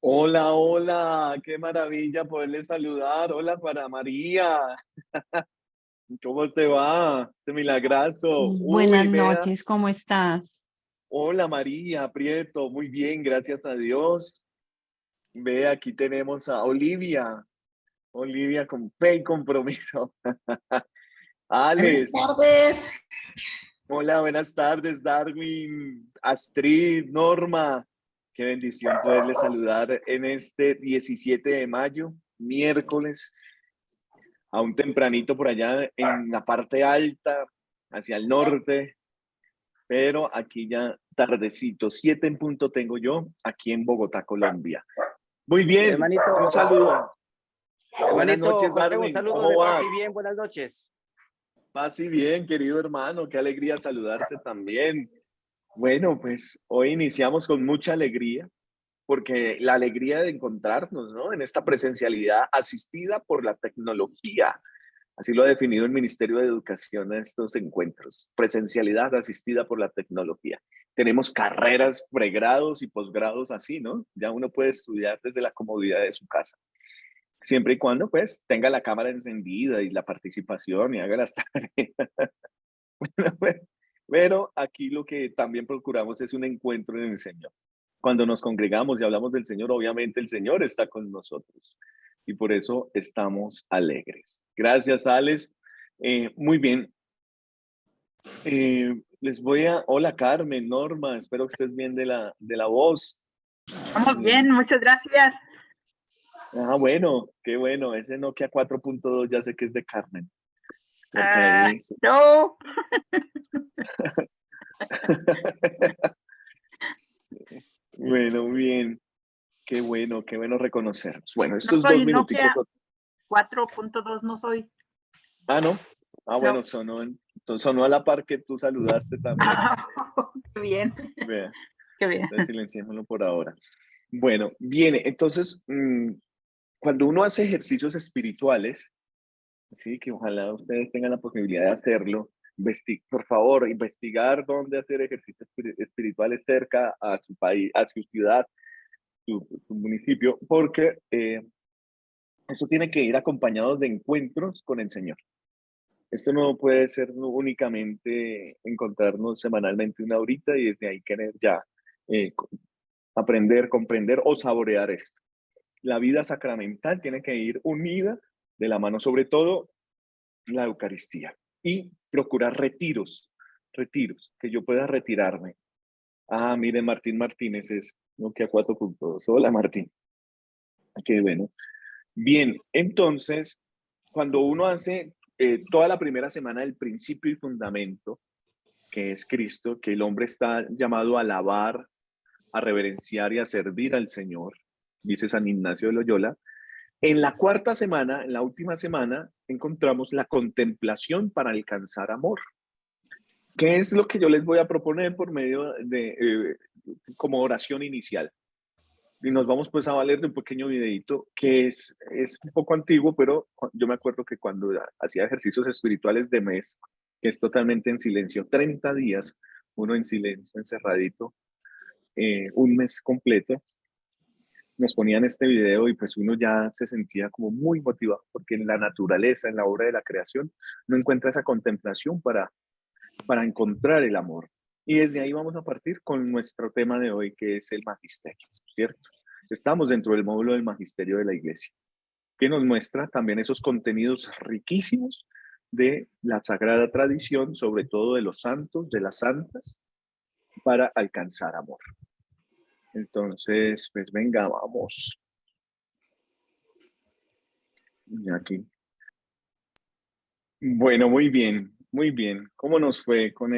Hola, hola, qué maravilla poderle saludar. Hola para María, ¿cómo te va? Este milagrazo. Buenas Uy, vea. noches, ¿cómo estás? Hola María, Prieto, muy bien, gracias a Dios. Ve, aquí tenemos a Olivia, Olivia con fe y compromiso. Buenas Alex, tardes. hola, buenas tardes, Darwin, Astrid, Norma. Qué bendición poderle saludar en este 17 de mayo, miércoles. Aún tempranito por allá en la parte alta, hacia el norte, pero aquí ya tardecito, 7 en punto tengo yo, aquí en Bogotá, Colombia. Muy bien, Hermanito, un saludo. Buenas hermanito noches, José, un Darwin, saludo ¿cómo de paz vas? y bien, buenas noches. Paz y bien, querido hermano, qué alegría saludarte también. Bueno, pues hoy iniciamos con mucha alegría, porque la alegría de encontrarnos, ¿no? En esta presencialidad asistida por la tecnología. Así lo ha definido el Ministerio de Educación a estos encuentros. Presencialidad asistida por la tecnología. Tenemos carreras, pregrados y posgrados así, ¿no? Ya uno puede estudiar desde la comodidad de su casa. Siempre y cuando, pues, tenga la cámara encendida y la participación y haga las tareas. Pero aquí lo que también procuramos es un encuentro en el Señor. Cuando nos congregamos y hablamos del Señor, obviamente el Señor está con nosotros y por eso estamos alegres. Gracias, Alex. Muy bien. Les voy a... Hola, Carmen, Norma, espero que estés bien de la voz. Estamos bien, muchas gracias. Bueno, qué bueno. Ese Nokia 4.2 ya sé que es de Carmen. Porque Ah, ahí... no, Bueno, bien. Qué bueno reconocernos. Bueno, no estos dos soy minuticos. Nokia 4.2, no soy. Ah, no. Ah, bueno, No. sonó a la par que tú saludaste también. Qué bien, Vea, qué bien. entonces silenciémoslo por ahora. Bueno, viene, entonces, cuando uno hace ejercicios espirituales, sí, que ojalá ustedes tengan la posibilidad de hacerlo, por favor, investigar dónde hacer ejercicios espirituales cerca a su país, a su ciudad, su municipio, porque eso tiene que ir acompañado de encuentros con el Señor. Esto no puede ser únicamente encontrarnos semanalmente una horita y desde ahí querer ya eh, aprender, comprender o saborear esto. La vida sacramental tiene que ir unida de la mano, sobre todo la Eucaristía, y procurar retiros, que yo pueda retirarme. Ah, mire, Martín Martínez es Nokia 4.2. Hola, Martín. Qué bueno. Bien, entonces, cuando uno hace toda la primera semana del principio y fundamento, que es Cristo, que el hombre está llamado a alabar, a reverenciar y a servir al Señor, dice San Ignacio de Loyola. En la cuarta semana, en la última semana, encontramos la contemplación para alcanzar amor. ¿Qué es lo que yo les voy a proponer por medio de, como oración inicial? Y nos vamos pues a valer de un pequeño videito que es un poco antiguo, pero yo me acuerdo que cuando hacía ejercicios espirituales de mes, que es totalmente en silencio, 30 días, uno en silencio, encerradito, un mes completo, nos ponían este video y pues uno ya se sentía como muy motivado, porque en la naturaleza, en la obra de la creación, no encuentra esa contemplación para encontrar el amor. Y desde ahí vamos a partir con nuestro tema de hoy, que es el magisterio, ¿cierto? Estamos dentro del módulo del magisterio de la iglesia, que nos muestra también esos contenidos riquísimos de la sagrada tradición, sobre todo de los santos, de las santas, para alcanzar amor. Entonces, pues venga, vamos. Y aquí. Bueno, muy bien, muy bien. ¿Cómo nos fue con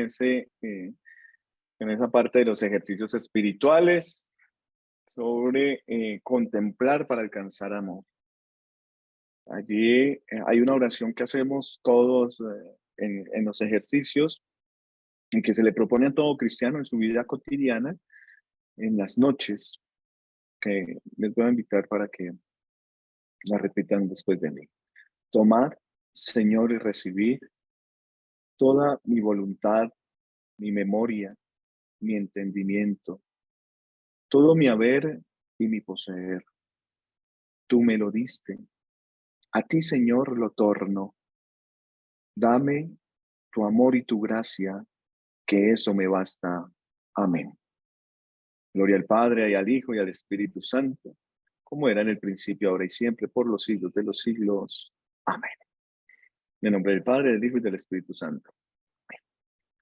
con esa parte de los ejercicios espirituales sobre contemplar para alcanzar amor? Allí hay una oración que hacemos todos en los ejercicios, en que se le propone a todo cristiano en su vida cotidiana, en las noches, que les voy a invitar para que la repitan después de mí. Tomad, Señor, y recibid toda mi voluntad, mi memoria, mi entendimiento, todo mi haber y mi poseer. Tú me lo diste. A ti, Señor, lo torno. Dame tu amor y tu gracia, que eso me basta. Amén. Gloria al Padre, y al Hijo, y al Espíritu Santo, como era en el principio, ahora y siempre, por los siglos de los siglos. Amén. En nombre del Padre, del Hijo y del Espíritu Santo.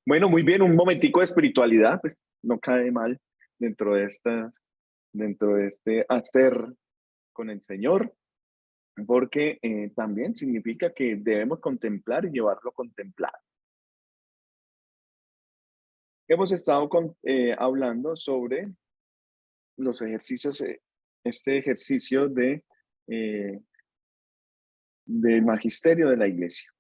Bueno, muy bien, un momentico de espiritualidad, pues no cae mal dentro de este hacer con el Señor, porque también significa que debemos contemplar y llevarlo a contemplar. Hemos estado hablando sobre los ejercicios, este ejercicio eh, del magisterio de la iglesia.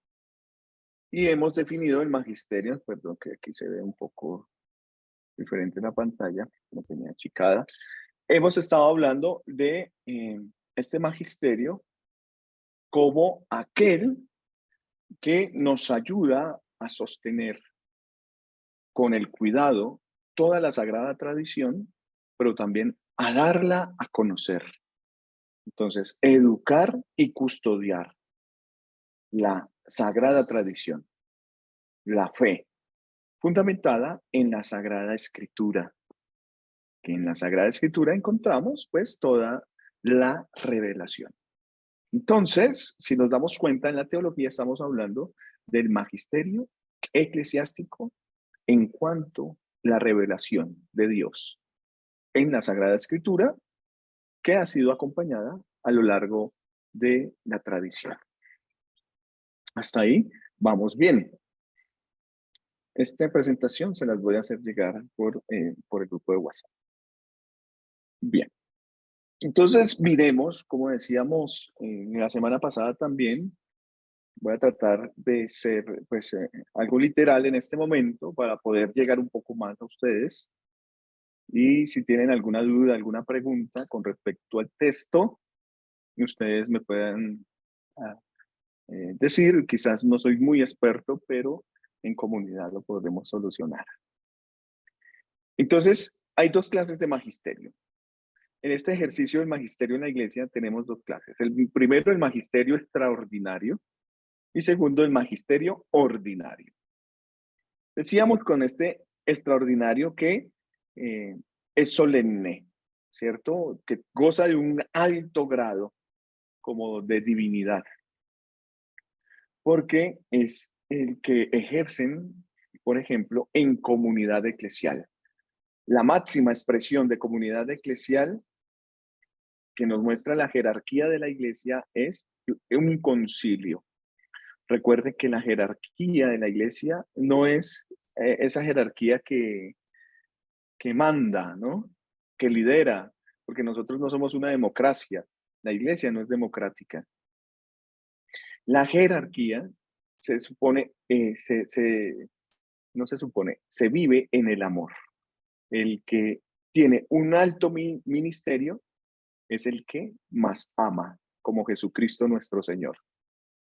Y hemos definido el magisterio, perdón que aquí se ve un poco diferente en la pantalla, la tenía achicada. Hemos estado hablando de este magisterio como aquel que nos ayuda a sostener con el cuidado toda la sagrada tradición, pero también a darla a conocer. Entonces, educar y custodiar la sagrada tradición, la fe, fundamentada en la Sagrada Escritura, que en la Sagrada Escritura encontramos pues toda la revelación. Entonces, si nos damos cuenta en la teología, estamos hablando del magisterio eclesiástico en cuanto a la revelación de Dios en la Sagrada Escritura, que ha sido acompañada a lo largo de la tradición. Hasta ahí vamos bien. Esta presentación se las voy a hacer llegar por el grupo de WhatsApp. Bien. Entonces, miremos, como decíamos la semana pasada también, voy a tratar de ser pues, algo literal en este momento para poder llegar un poco más a ustedes. Y si tienen alguna duda, alguna pregunta con respecto al texto, ustedes me pueden decir, quizás no soy muy experto, pero en comunidad lo podremos solucionar. Entonces, hay dos clases de magisterio. En este ejercicio del magisterio en la iglesia tenemos dos clases. El primero, el magisterio extraordinario, y segundo, el magisterio ordinario. Decíamos con este extraordinario que es solemne, ¿cierto? Que goza de un alto grado como de divinidad, porque es el que ejercen, por ejemplo, en comunidad eclesial. La máxima expresión de comunidad eclesial que nos muestra la jerarquía de la iglesia es un concilio. Recuerde que la jerarquía de la iglesia no es esa jerarquía que manda, ¿no? Que lidera, porque nosotros no somos una democracia. La iglesia no es democrática. La jerarquía se supone, no se supone, se vive en el amor. El que tiene un alto ministerio es el que más ama, como Jesucristo nuestro Señor.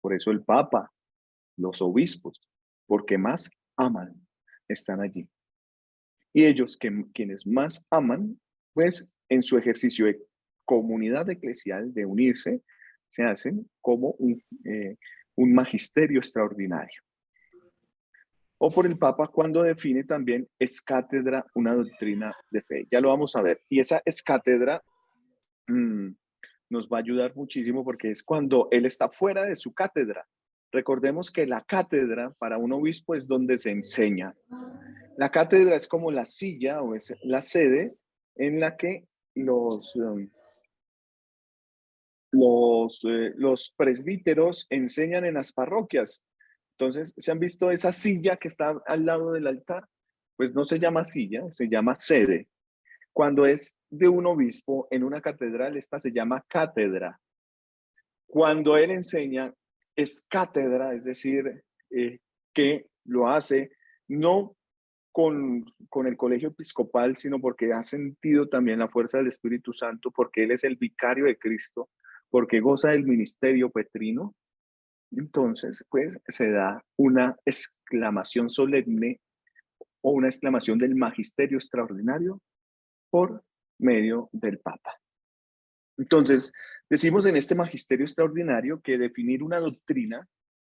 Por eso el Papa, los obispos, porque más aman, están allí. Y ellos, quienes más aman, pues en su ejercicio de comunidad eclesial, de unirse, se hacen como un magisterio extraordinario. O por el Papa cuando define también es cátedra una doctrina de fe. Ya lo vamos a ver. Y esa es cátedra nos va a ayudar muchísimo porque es cuando él está fuera de su cátedra. Recordemos que la cátedra para un obispo es donde se enseña. La cátedra es como la silla o es la sede en la que los presbíteros enseñan en las parroquias. Entonces, ¿se han visto esa silla que está al lado del altar? Pues no se llama silla, se llama sede. Cuando es de un obispo en una catedral, esta se llama cátedra. Cuando él enseña, es cátedra, es decir, que lo hace no con el colegio episcopal, sino porque ha sentido también la fuerza del Espíritu Santo, porque él es el vicario de Cristo, porque goza del ministerio petrino. Entonces, pues se da una exclamación solemne o una exclamación del magisterio extraordinario por medio del Papa. Entonces, decimos en este magisterio extraordinario que definir una doctrina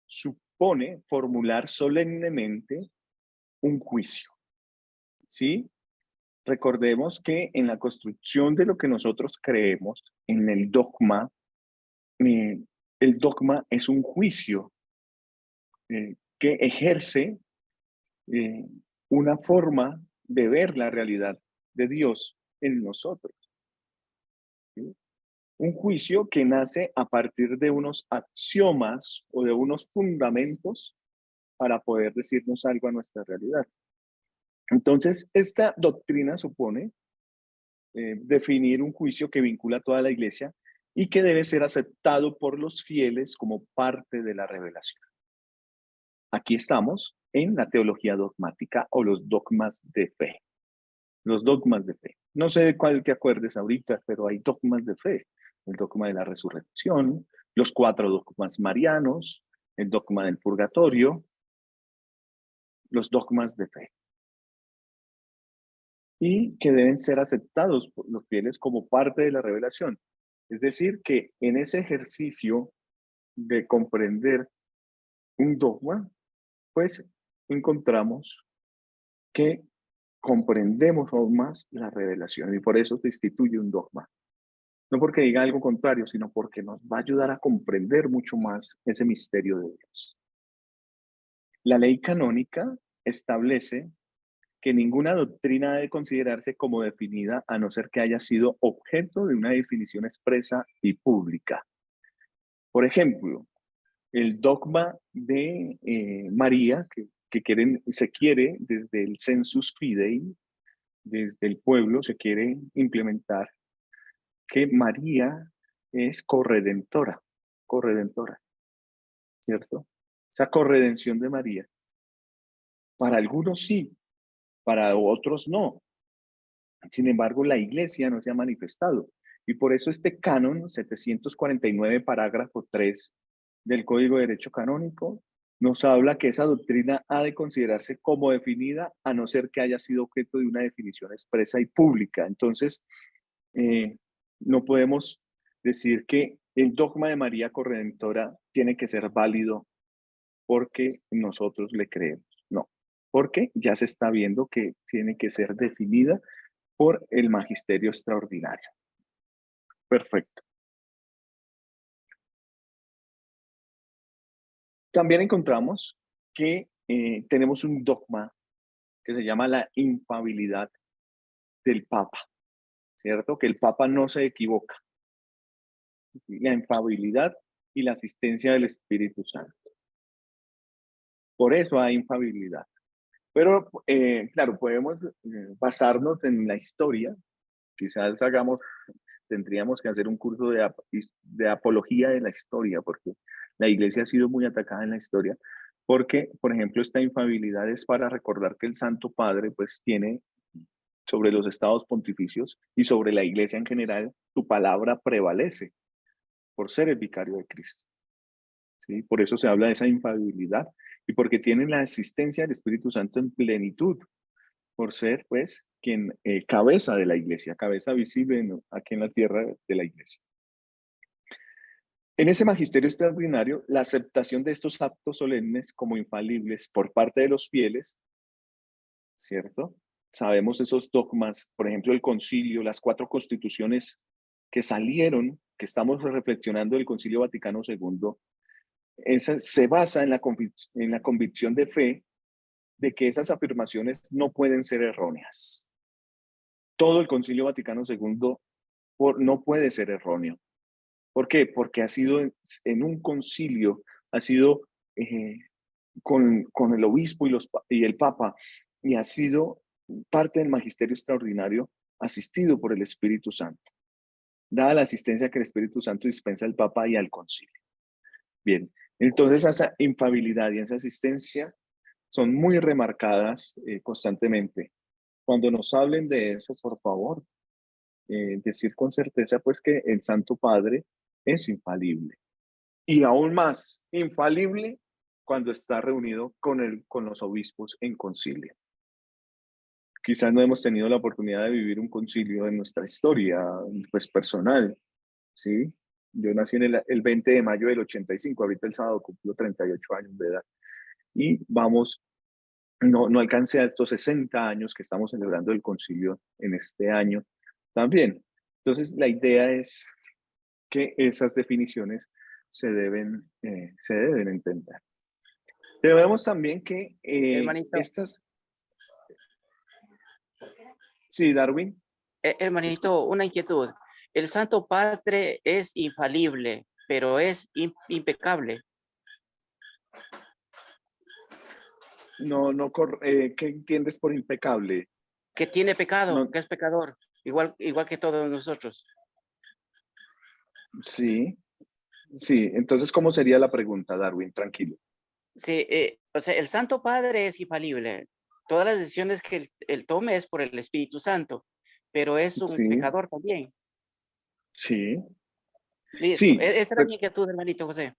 supone formular solemnemente un juicio, ¿sí? Recordemos que en la construcción de lo que nosotros creemos, en eh, el dogma es un juicio que ejerce eh, una forma de ver la realidad de Dios en nosotros, ¿sí? Un juicio que nace a partir de unos axiomas o de unos fundamentos para poder decirnos algo a nuestra realidad. Entonces, esta doctrina supone definir un juicio que vincula a toda la iglesia y que debe ser aceptado por los fieles como parte de la revelación. Aquí estamos en la teología dogmática o los dogmas de fe. Los dogmas de fe. No sé de cuál te acuerdes ahorita, pero hay dogmas de fe. El dogma de la resurrección, los 4 dogmas marianos, el dogma del purgatorio, los dogmas de fe. Y que deben ser aceptados por los fieles como parte de la revelación. Es decir, que en ese ejercicio de comprender un dogma, pues encontramos que comprendemos aún más la revelación y por eso se instituye un dogma. No porque diga algo contrario, sino porque nos va a ayudar a comprender mucho más ese misterio de Dios. La ley canónica establece que ninguna doctrina debe considerarse como definida a no ser que haya sido objeto de una definición expresa y pública. Por ejemplo, el dogma de María, se quiere desde el Sensus Fidei, desde el pueblo, se quiere implementar que María es corredentora, ¿cierto? Esa corredención de María. Para algunos sí, para otros no. Sin embargo, la iglesia no se ha manifestado. Y por eso este canon 749, parágrafo 3 del Código de Derecho Canónico, nos habla que esa doctrina ha de considerarse como definida a no ser que haya sido objeto de una definición expresa y pública. Entonces, no podemos decir que el dogma de María Corredentora tiene que ser válido porque nosotros le creemos. No, porque ya se está viendo que tiene que ser definida por el magisterio extraordinario. Perfecto. También encontramos que tenemos un dogma que se llama la infabilidad del Papa, ¿cierto? Que el Papa no se equivoca. La infabilidad y la asistencia del Espíritu Santo. Por eso hay infabilidad. Pero, claro, podemos basarnos en la historia. Quizás tendríamos que hacer un curso de apología de la historia, porque la iglesia ha sido muy atacada en la historia, porque, por ejemplo, esta infabilidad es para recordar que el Santo Padre, pues, tiene sobre los estados pontificios y sobre la iglesia en general, su palabra prevalece por ser el vicario de Cristo, ¿sí? Por eso se habla de esa infabilidad y porque tienen la asistencia del Espíritu Santo en plenitud, por ser, pues, quien cabeza de la iglesia, cabeza visible aquí en la tierra de la iglesia. En ese magisterio extraordinario, la aceptación de estos actos solemnes como infalibles por parte de los fieles, ¿cierto? Sabemos esos dogmas, por ejemplo, el concilio, las 4 constituciones que salieron, que estamos reflexionando del Concilio Vaticano II, esa se basa en la convicción de fe de que esas afirmaciones no pueden ser erróneas. Todo el Concilio Vaticano II no puede ser erróneo. ¿Por qué? Porque ha sido en un concilio, ha sido con el obispo y el papa, y ha sido parte del magisterio extraordinario asistido por el Espíritu Santo, dada la asistencia que el Espíritu Santo dispensa al papa y al concilio. Bien, entonces esa infabilidad y esa asistencia son muy remarcadas constantemente. Cuando nos hablen de eso, por favor, decir con certeza pues que el Santo Padre es infalible. Y aún más, infalible cuando está reunido con los obispos en concilio. Quizás no hemos tenido la oportunidad de vivir un concilio en nuestra historia, pues personal, ¿sí? Yo nací en el 20 de mayo del 85, ahorita el sábado cumplo 38 años de edad. Y vamos, no alcancé a estos 60 años que estamos celebrando el concilio en este año también. Entonces, la idea es que esas definiciones se deben entender. Debemos también que Hermanito, estas... Sí, Darwin. hermanito, una inquietud. El Santo Padre es infalible, pero es impecable. ¿Qué entiendes por impecable? Que tiene pecado, No, que es pecador, igual que todos nosotros. sí, sí. Entonces, ¿cómo sería la pregunta, Darwin? Tranquilo. Sí, o sea, el Santo Padre es infalible. Todas las decisiones que él tome es por el Espíritu Santo, pero es un Sí, pecador también. sí, Listo. sí. Esa era mi inquietud, hermanito José.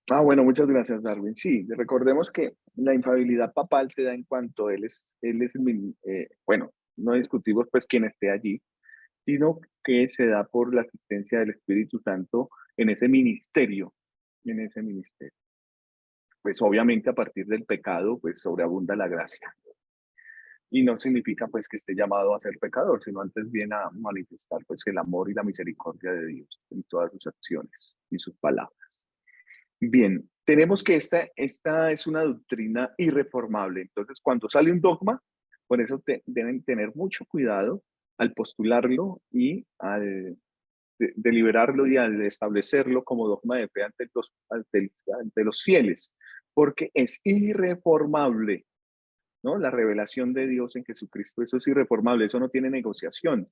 Bueno, muchas gracias, Darwin. Sí, recordemos que la infalibilidad papal se da en cuanto él es bueno, no discutimos pues quién esté allí, sino que se da por la asistencia del Espíritu Santo en ese ministerio, en ese ministerio. Pues obviamente a partir del pecado, pues sobreabunda la gracia. Y no significa pues que esté llamado a ser pecador, sino antes bien a manifestar pues el amor y la misericordia de Dios en todas sus acciones y sus palabras. Bien, tenemos que esta es una doctrina irreformable. Entonces, cuando sale un dogma, por eso deben tener mucho cuidado al postularlo y al deliberarlo y al establecerlo como dogma de fe ante los fieles, porque es irreformable, ¿no? La revelación de Dios en Jesucristo, eso es irreformable, eso no tiene negociación,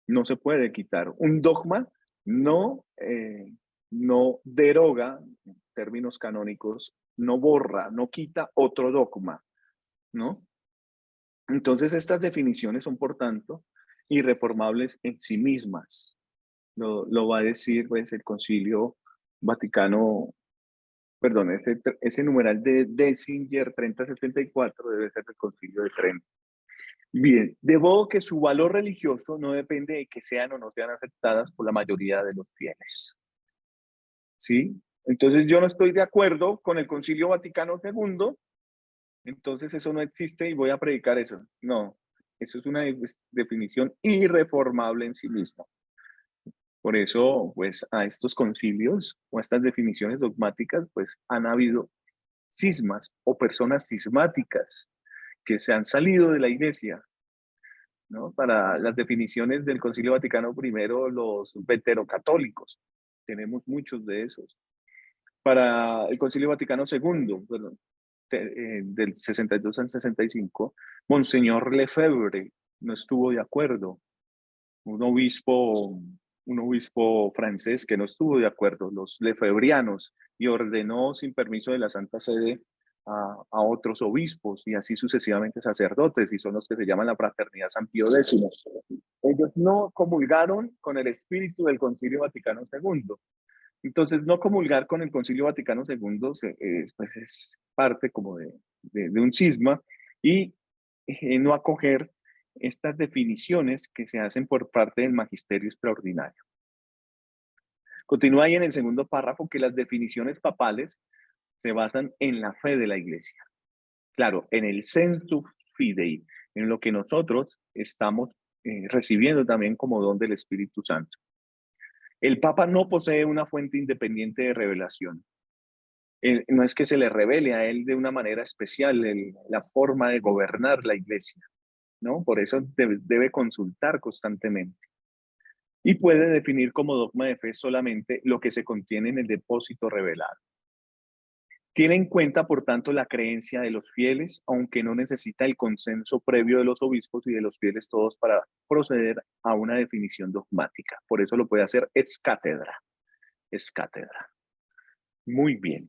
no se puede quitar. Un dogma no deroga, en términos canónicos, no borra, no quita otro dogma, ¿no? Entonces estas definiciones son, por tanto, irreformables en sí mismas. Lo va a decir pues, el Concilio Vaticano, perdón, ese numeral de Denzinger 3074 debe ser el Concilio de Trento. Bien, de modo que su valor religioso no depende de que sean o no sean aceptadas por la mayoría de los fieles. ¿Sí? Entonces yo no estoy de acuerdo con el Concilio Vaticano II, entonces eso no existe y voy a predicar eso. No, eso es una definición irreformable en sí misma. Por eso, pues, a estos concilios o a estas definiciones dogmáticas, pues, han habido cismas o personas cismáticas que se han salido de la iglesia, ¿no? Para las definiciones del Concilio Vaticano I, los veterocatólicos, tenemos muchos de esos. Para el Concilio Vaticano II, perdón, del 62 al 65, Monseñor Lefebvre no estuvo de acuerdo, un obispo francés que no estuvo de acuerdo, los lefebrianos, y ordenó sin permiso de la Santa Sede a otros obispos y así sucesivamente sacerdotes, y son los que se llaman la Fraternidad San Pío X. Ellos no comulgaron con el espíritu del Concilio Vaticano II. Entonces, no comulgar con el Concilio Vaticano II pues es parte como de un cisma y no acoger estas definiciones que se hacen por parte del magisterio extraordinario. Continúa ahí en el segundo párrafo que las definiciones papales se basan en la fe de la Iglesia. Claro, en el sensu fidei, en lo que nosotros estamos recibiendo también como don del Espíritu Santo. El Papa no posee una fuente independiente de revelación. No es que se le revele a él de una manera especial la forma de gobernar la Iglesia, ¿no? Por eso debe consultar constantemente. Y puede definir como dogma de fe solamente lo que se contiene en el depósito revelado. Tiene en cuenta, por tanto, la creencia de los fieles, aunque no necesita el consenso previo de los obispos y de los fieles todos para proceder a una definición dogmática. Por eso lo puede hacer ex cátedra. Ex cátedra. Muy bien.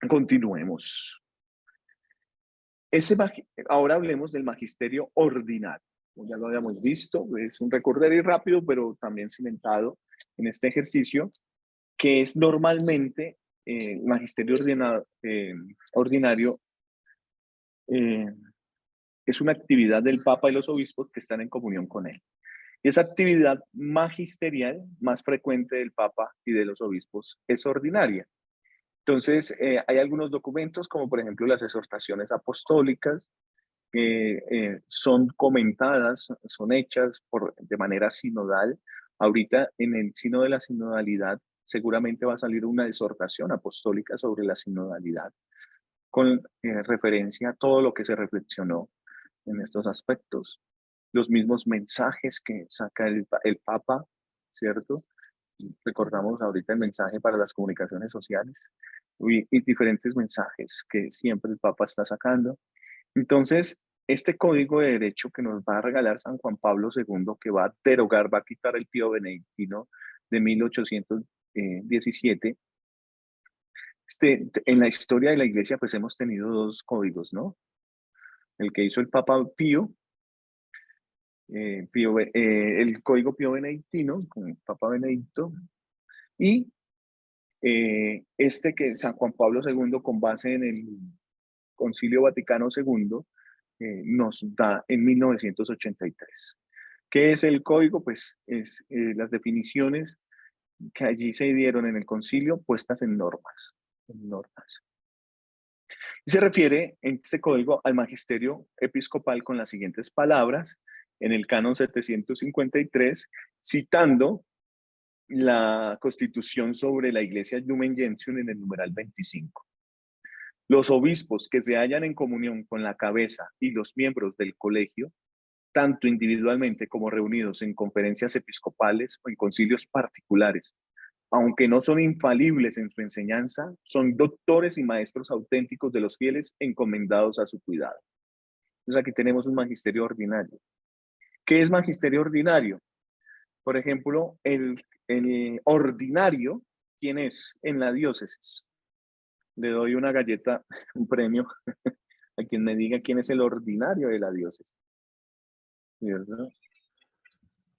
Continuemos. Ahora hablemos del magisterio ordinario. Como ya lo habíamos visto, es un recorrido rápido, pero también cimentado en este ejercicio, que es normalmente el magisterio ordinario es una actividad del Papa y los obispos que están en comunión con él. Y esa actividad magisterial más frecuente del Papa y de los obispos es ordinaria. Entonces, hay algunos documentos, como por ejemplo las exhortaciones apostólicas, que son comentadas, son hechas de manera sinodal. Ahorita en el Sínodo de la Sinodalidad seguramente va a salir una exhortación apostólica sobre la sinodalidad, con referencia a todo lo que se reflexionó en estos aspectos. Los mismos mensajes que saca el Papa, ¿cierto? Recordamos ahorita el mensaje para las comunicaciones sociales y diferentes mensajes que siempre el Papa está sacando. Entonces, este código de derecho que nos va a regalar San Juan Pablo II, que va a derogar, va a quitar el Pío Benedictino de 1817, en la historia de la Iglesia pues hemos tenido dos códigos, ¿no? El que hizo el Papa Pío, el código Pío Benedictino, con el Papa Benedicto, y este que San Juan Pablo II, con base en el Concilio Vaticano II, nos da en 1983. ¿Qué es el código? Pues es las definiciones que allí se dieron en el concilio puestas en normas. Y se refiere en este código al magisterio episcopal con las siguientes palabras, en el canon 753, citando la Constitución sobre la Iglesia Lumen Gentium en el numeral 25. Los obispos que se hallan en comunión con la cabeza y los miembros del colegio, tanto individualmente como reunidos en conferencias episcopales o en concilios particulares, aunque no son infalibles en su enseñanza, son doctores y maestros auténticos de los fieles encomendados a su cuidado. Entonces aquí tenemos un magisterio ordinario. ¿Qué es magisterio ordinario? Por ejemplo, el ordinario, ¿quién es en la diócesis? Le doy una galleta, un premio a quien me diga quién es el ordinario de la diócesis. ¿Verdad?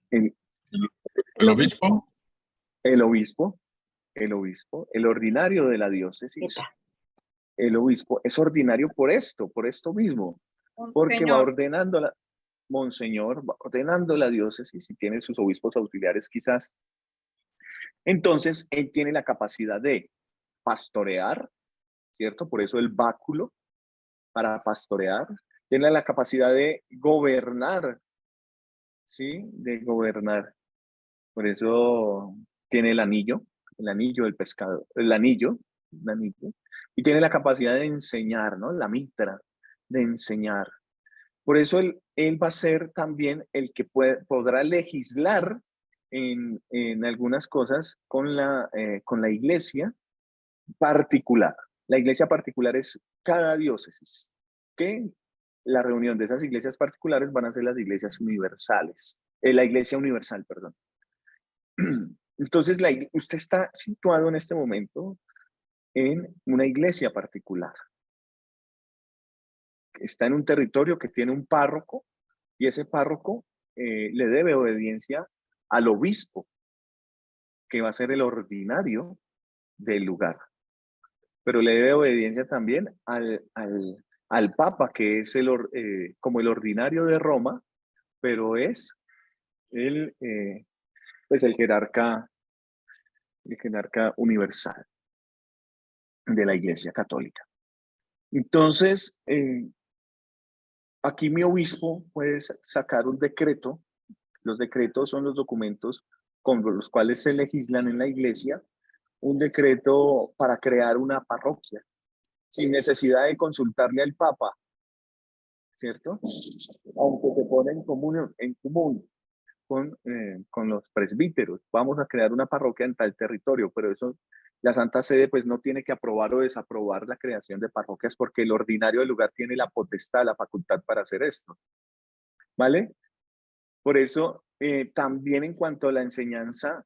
¿El obispo? El obispo, el ordinario de la diócesis, el obispo es ordinario por esto mismo, porque va ordenando monseñor, va ordenando la diócesis y tiene sus obispos auxiliares quizás. Entonces, él tiene la capacidad de pastorear, ¿cierto? Por eso el báculo para pastorear. Tiene la capacidad de gobernar, ¿sí? De gobernar. Por eso tiene el anillo del pescado, el anillo. Y tiene la capacidad de enseñar, ¿no? La mitra, de enseñar. Por eso él va a ser también el que podrá legislar en algunas cosas con la iglesia particular. La iglesia particular es cada diócesis, que la reunión de esas iglesias particulares van a ser las iglesias universales, la iglesia universal, perdón. Entonces, usted está situado en este momento en una iglesia particular. Está en un territorio que tiene un párroco y ese párroco le debe obediencia al obispo, que va a ser el ordinario del lugar. Pero le debe obediencia también al Papa, que es como el ordinario de Roma, pero es pues el jerarca universal de la Iglesia Católica. Entonces, aquí mi obispo puede sacar un decreto. Los decretos son los documentos con los cuales se legislan en la iglesia, un decreto para crear una parroquia, sin necesidad de consultarle al Papa, ¿cierto? Aunque se pone en común con los presbíteros. Vamos a crear una parroquia en tal territorio, pero eso la Santa Sede pues no tiene que aprobar o desaprobar la creación de parroquias porque el ordinario del lugar tiene la potestad, la facultad para hacer esto. ¿Vale? Por eso también en cuanto a la enseñanza,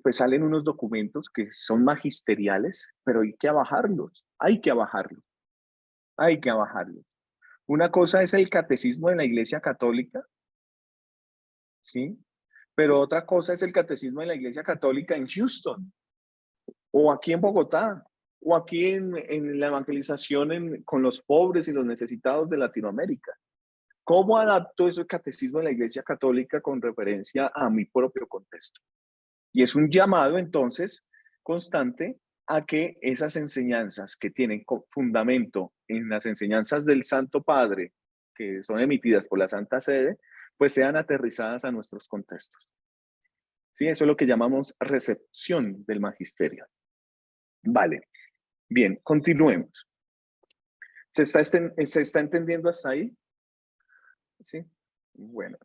pues salen unos documentos que son magisteriales, pero hay que abajarlos. Una cosa es el catecismo de la Iglesia Católica, ¿sí? Pero otra cosa es el catecismo de la Iglesia Católica en Houston, o aquí en Bogotá, o aquí en la evangelización con los pobres y los necesitados de Latinoamérica. ¿Cómo adapto ese catecismo de la Iglesia Católica con referencia a mi propio contexto? Y es un llamado entonces constante a que esas enseñanzas que tienen fundamento en las enseñanzas del Santo Padre, que son emitidas por la Santa Sede, pues sean aterrizadas a nuestros contextos. Sí, eso es lo que llamamos recepción del magisterio. Vale, bien, continuemos. ¿Se está entendiendo hasta ahí? Sí, bueno.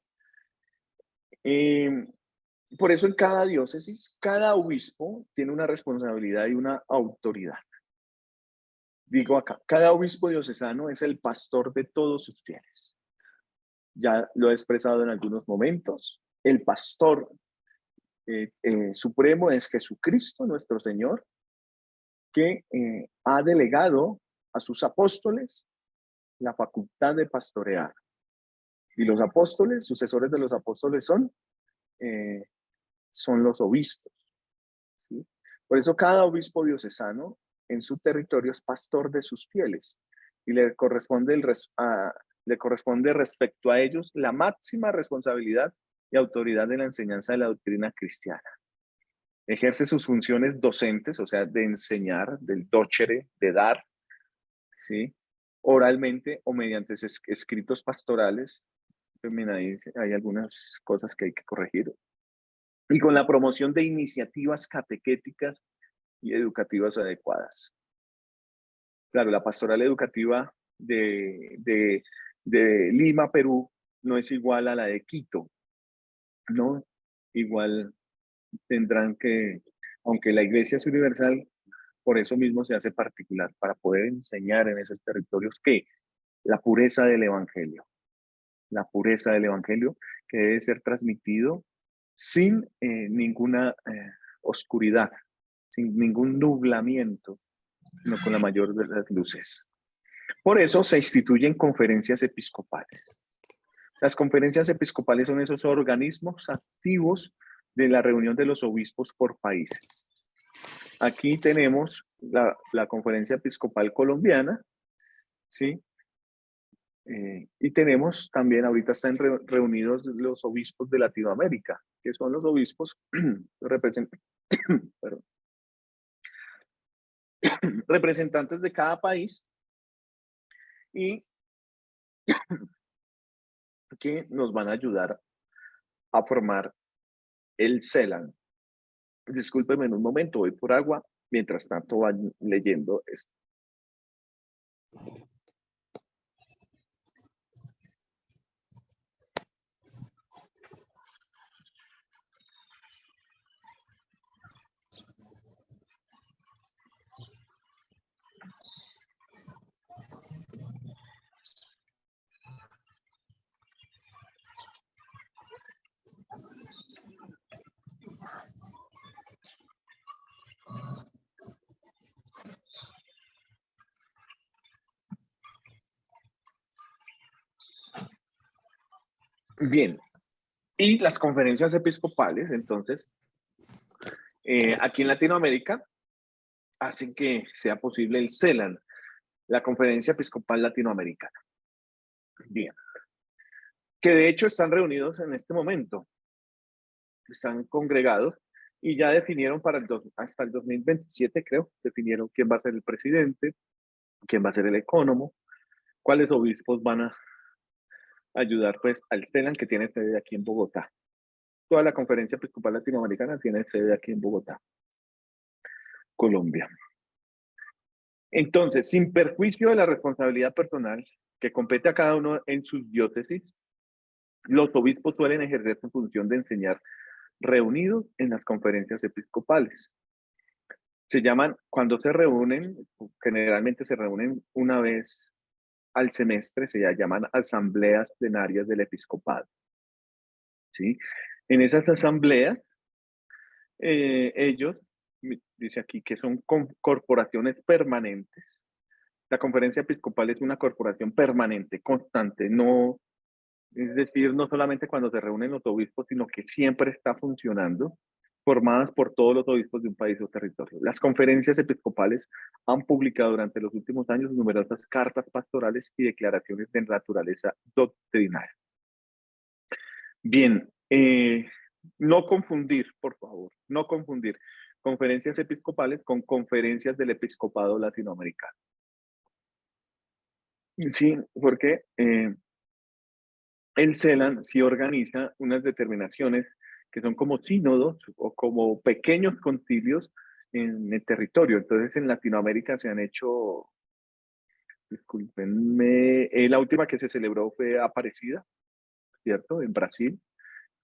Por eso en cada diócesis, cada obispo tiene una responsabilidad y una autoridad. Digo acá, cada obispo diocesano es el pastor de todos sus fieles. Ya lo he expresado en algunos momentos. El pastor supremo es Jesucristo, nuestro Señor, que ha delegado a sus apóstoles la facultad de pastorear. Y los apóstoles, sucesores de los apóstoles son los obispos. ¿Sí? Por eso cada obispo diocesano en su territorio es pastor de sus fieles y le corresponde respecto a ellos la máxima responsabilidad y autoridad de la enseñanza de la doctrina cristiana. Ejerce sus funciones docentes, o sea, de enseñar, del docere, de dar, ¿sí? Oralmente o mediante escritos pastorales. También hay algunas cosas que hay que corregir. Y con la promoción de iniciativas catequéticas y educativas adecuadas. Claro, la pastoral educativa de Lima, Perú, no es igual a la de Quito, ¿no? Igual tendrán que, aunque la iglesia es universal, por eso mismo se hace particular, para poder enseñar en esos territorios que la pureza del evangelio que debe ser transmitido sin ninguna oscuridad, sin ningún nublamiento, sino con la mayor de las luces. Por eso se instituyen conferencias episcopales. Las conferencias episcopales son esos organismos activos de la reunión de los obispos por países. Aquí tenemos la Conferencia Episcopal Colombiana, ¿sí? Y tenemos también, ahorita están reunidos los obispos de Latinoamérica, que son los obispos representantes de cada país y que nos van a ayudar a formar el CELAN. Discúlpenme en un momento, voy por agua, mientras tanto van leyendo esto. Bien, y las conferencias episcopales, entonces, aquí en Latinoamérica, hacen que sea posible el CELAN, la Conferencia Episcopal Latinoamericana. Bien, que de hecho están reunidos en este momento, están congregados y ya definieron hasta el 2027, creo, definieron quién va a ser el presidente, quién va a ser el ecónomo, cuáles obispos van a ayudar pues al CELAN, que tiene sede aquí en Bogotá. Toda la Conferencia Episcopal Latinoamericana tiene sede aquí en Bogotá, Colombia. Entonces, sin perjuicio de la responsabilidad personal que compete a cada uno en sus diócesis, los obispos suelen ejercer su función de enseñar reunidos en las conferencias episcopales. Se llaman, cuando se reúnen, generalmente se reúnen una vez al semestre, se llaman asambleas plenarias del episcopado. ¿Sí? En esas asambleas, ellos, dice aquí que son corporaciones permanentes. La conferencia episcopal es una corporación permanente, constante, no, es decir, no solamente cuando se reúnen los obispos, sino que siempre está funcionando formadas por todos los obispos de un país o territorio. Las conferencias episcopales han publicado durante los últimos años numerosas cartas pastorales y declaraciones de naturaleza doctrinal. Bien, no confundir, por favor, no confundir conferencias episcopales con conferencias del episcopado latinoamericano. Sí, porque el CELAN sí organiza unas determinaciones que son como sínodos o como pequeños concilios en el territorio. Entonces, en Latinoamérica se han hecho, discúlpenme, la última que se celebró fue Aparecida, ¿cierto? En Brasil,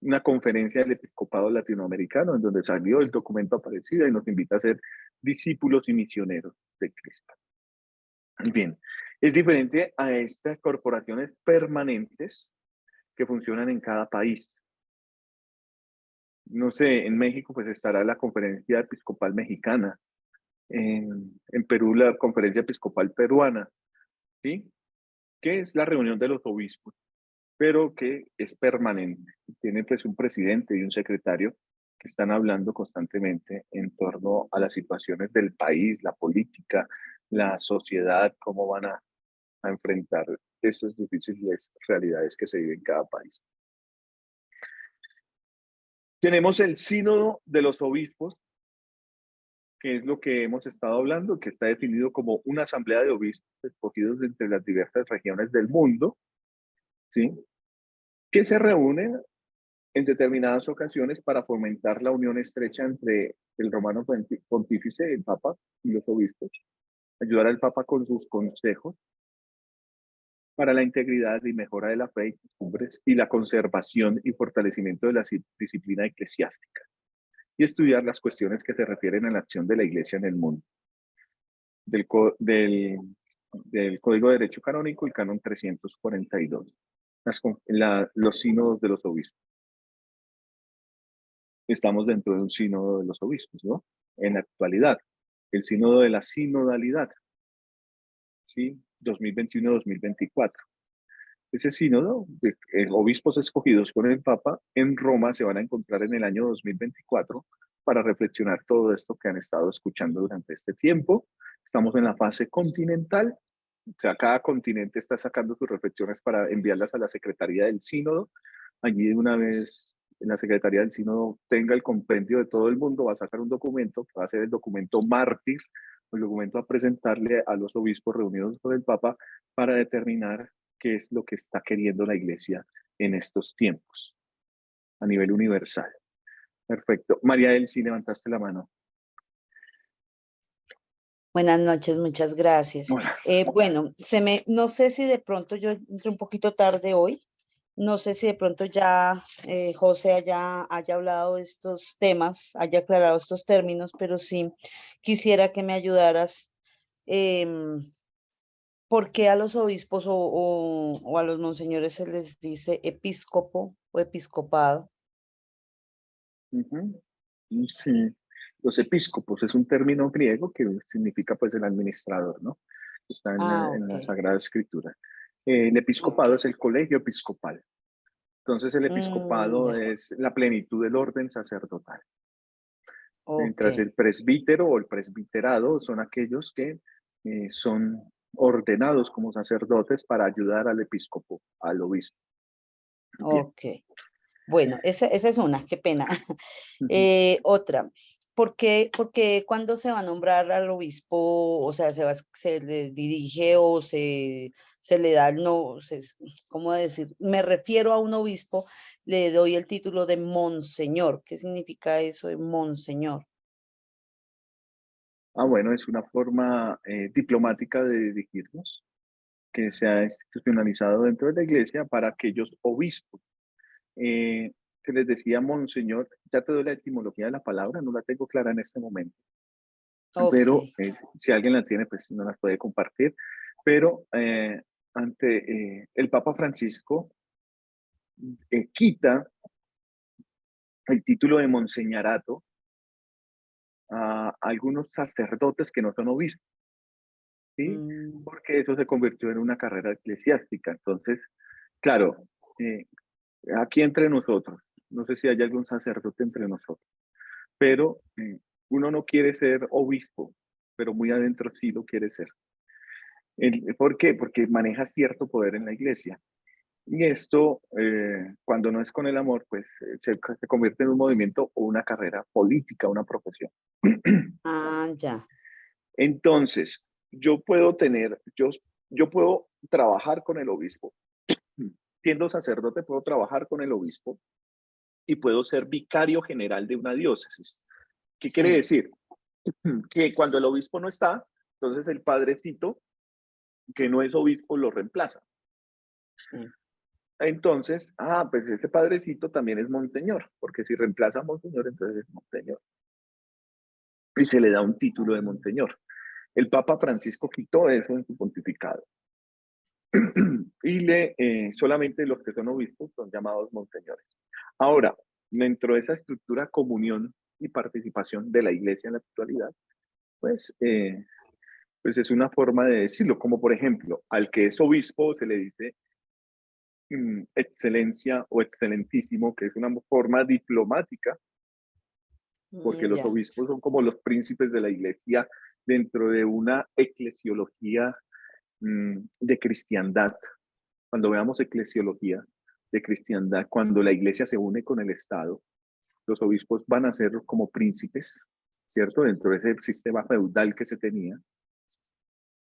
una conferencia del episcopado latinoamericano en donde salió el documento Aparecida y nos invita a ser discípulos y misioneros de Cristo. Bien, es diferente a estas corporaciones permanentes que funcionan en cada país. No sé, en México pues estará la Conferencia Episcopal Mexicana, en Perú la Conferencia Episcopal Peruana, ¿sí? Que es la reunión de los obispos, pero que es permanente. Tiene pues un presidente y un secretario que están hablando constantemente en torno a las situaciones del país, la política, la sociedad, cómo van a enfrentar esas difíciles realidades que se viven en cada país. Tenemos el Sínodo de los Obispos, que es lo que hemos estado hablando, que está definido como una asamblea de obispos escogidos entre las diversas regiones del mundo, ¿sí? Que se reúnen en determinadas ocasiones para fomentar la unión estrecha entre el romano pontífice, el Papa, y los obispos, ayudar al Papa con sus consejos para la integridad y mejora de la fe y costumbres y la conservación y fortalecimiento de la disciplina eclesiástica, y estudiar las cuestiones que se refieren a la acción de la Iglesia en el mundo. Del Código de Derecho Canónico, el Canon 342. Los sínodos de los obispos. Estamos dentro de un sínodo de los obispos, ¿no? En la actualidad, el sínodo de la sinodalidad, ¿sí? 2021-2024. Ese sínodo de obispos escogidos por el Papa en Roma se van a encontrar en el año 2024 para reflexionar todo esto que han estado escuchando durante este tiempo. Estamos en la fase continental, o sea, cada continente está sacando sus reflexiones para enviarlas a la Secretaría del Sínodo. Allí de una vez en la Secretaría del Sínodo tenga el compendio de todo el mundo, va a sacar un documento, que va a ser el documento mártir, el documento a presentarle a los obispos reunidos con el Papa para determinar qué es lo que está queriendo la Iglesia en estos tiempos, a nivel universal. Perfecto. María Elsie, levantaste la mano. Buenas noches, muchas gracias. Hola. Bueno, no sé si de pronto yo entré un poquito tarde hoy, no sé si de pronto ya José haya hablado de estos temas, haya aclarado estos términos, pero sí quisiera que me ayudaras. ¿Por qué a los obispos o a los monseñores se les dice episcopo o episcopado? Sí, los episcopos es un término griego que significa pues el administrador, ¿no? Está en la Ok. Sagrada Escritura. El episcopado Ok. es el colegio episcopal. Entonces el episcopado Ya. es la plenitud del orden sacerdotal. Ok. Mientras el presbítero o el presbiterado son aquellos que son ordenados como sacerdotes para ayudar al episcopo, al obispo. Bien. Ok. Bueno, esa es una, qué pena. Ujú. Otra, ¿por qué cuando se va a nombrar al obispo, o sea, se le dirige o se le da el no, ¿cómo decir? Me refiero a un obispo, le doy el título de monseñor. ¿Qué significa eso de monseñor? Bueno, es una forma diplomática de dirigirnos que se ha institucionalizado dentro de la iglesia para aquellos obispos. Se les decía monseñor, ya te doy la etimología de la palabra, no la tengo clara en este momento, Ok. pero si alguien la tiene, pues no las puede compartir. Pero ante el Papa Francisco quita el título de monseñarato a algunos sacerdotes que no son obispos, ¿sí? Mm, Porque eso se convirtió en una carrera eclesiástica. Entonces, claro, aquí entre nosotros, no sé si hay algún sacerdote entre nosotros, pero uno no quiere ser obispo, pero muy adentro sí lo quiere ser. ¿Por qué? Porque maneja cierto poder en la iglesia. Y esto, cuando no es con el amor, pues se convierte en un movimiento o una carrera política, una profesión. Ah, ya. Entonces, yo puedo trabajar con el obispo. Siendo sacerdote, puedo trabajar con el obispo y puedo ser vicario general de una diócesis. ¿Qué quiere Sí. decir? Que cuando el obispo no está, entonces el padrecito, que no es obispo, lo reemplaza. Sí. Entonces, pues ese padrecito también es monseñor, porque si reemplaza a monseñor, entonces es monseñor. Y se le da un título de monseñor. El Papa Francisco quitó eso en su pontificado. Y solamente los que son obispos son llamados monseñores. Ahora, dentro de esa estructura comunión y participación de la iglesia en la actualidad, pues, pues es una forma de decirlo, como por ejemplo, al que es obispo se le dice excelencia o excelentísimo, que es una forma diplomática, porque los Ya. obispos son como los príncipes de la iglesia dentro de una eclesiología de cristiandad. Cuando veamos eclesiología de cristiandad, cuando la iglesia se une con el Estado, los obispos van a ser como príncipes, ¿cierto? Dentro de ese sistema feudal que se tenía.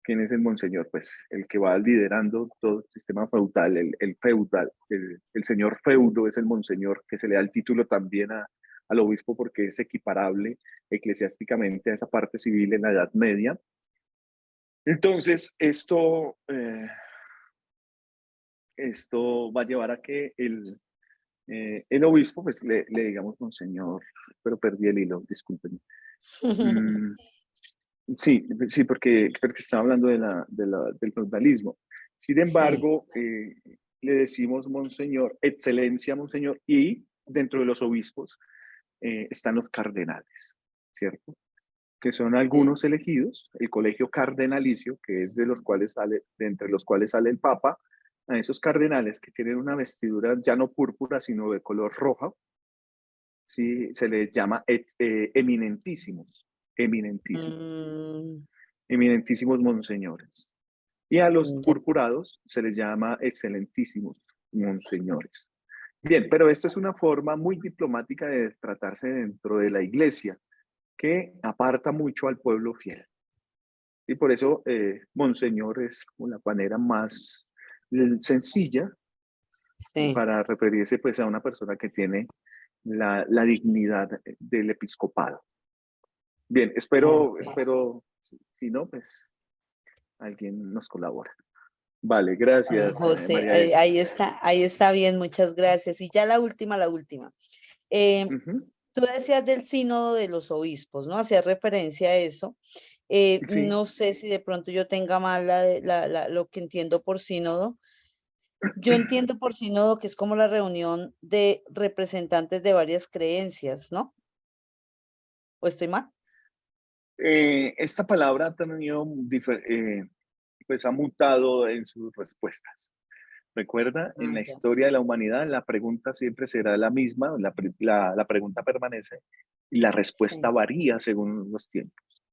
¿Quién es el monseñor? Pues el que va liderando todo el sistema feudal, el feudal, el señor feudo es el monseñor, que se le da el título también al obispo porque es equiparable eclesiásticamente a esa parte civil en la Edad Media. Entonces, esto va a llevar a que el obispo, pues le digamos monseñor, pero perdí el hilo, disculpen. Sí, sí, porque estaba hablando del feudalismo. Sin Sí. embargo, le decimos monseñor, excelencia monseñor, y dentro de los obispos están los cardenales, ¿cierto? Que son algunos elegidos, el colegio cardenalicio, que es de entre los cuales sale el Papa, a esos cardenales que tienen una vestidura ya no púrpura, sino de color roja, ¿sí? Se les llama eminentísimos, Mm, eminentísimos monseñores. Y a los ya. purpurados se les llama excelentísimos monseñores. Bien, pero esto es una forma muy diplomática de tratarse dentro de la iglesia, que aparta mucho al pueblo fiel. Y por eso monseñor es la manera más sencilla Sí. para referirse pues a una persona que tiene la dignidad del episcopado. Bien, espero, Ok. si no, pues alguien nos colabora. Vale, gracias, José, María Elsa. ahí está bien, muchas gracias. Y ya la última, la última. Eh, Ujú. Tú decías del sínodo de los obispos, ¿no? Hacías referencia a eso. Sí, No sé si de pronto yo tenga mal lo que entiendo por sínodo. Yo entiendo por sínodo que es como la reunión de representantes de varias creencias, ¿no? ¿O estoy mal? esta palabra ha tenido, pues ha mutado en sus respuestas. Recuerda, en Ah, la ya. historia de la humanidad la pregunta siempre será la misma, la pregunta permanece y la respuesta Sí. varía según los tiempos.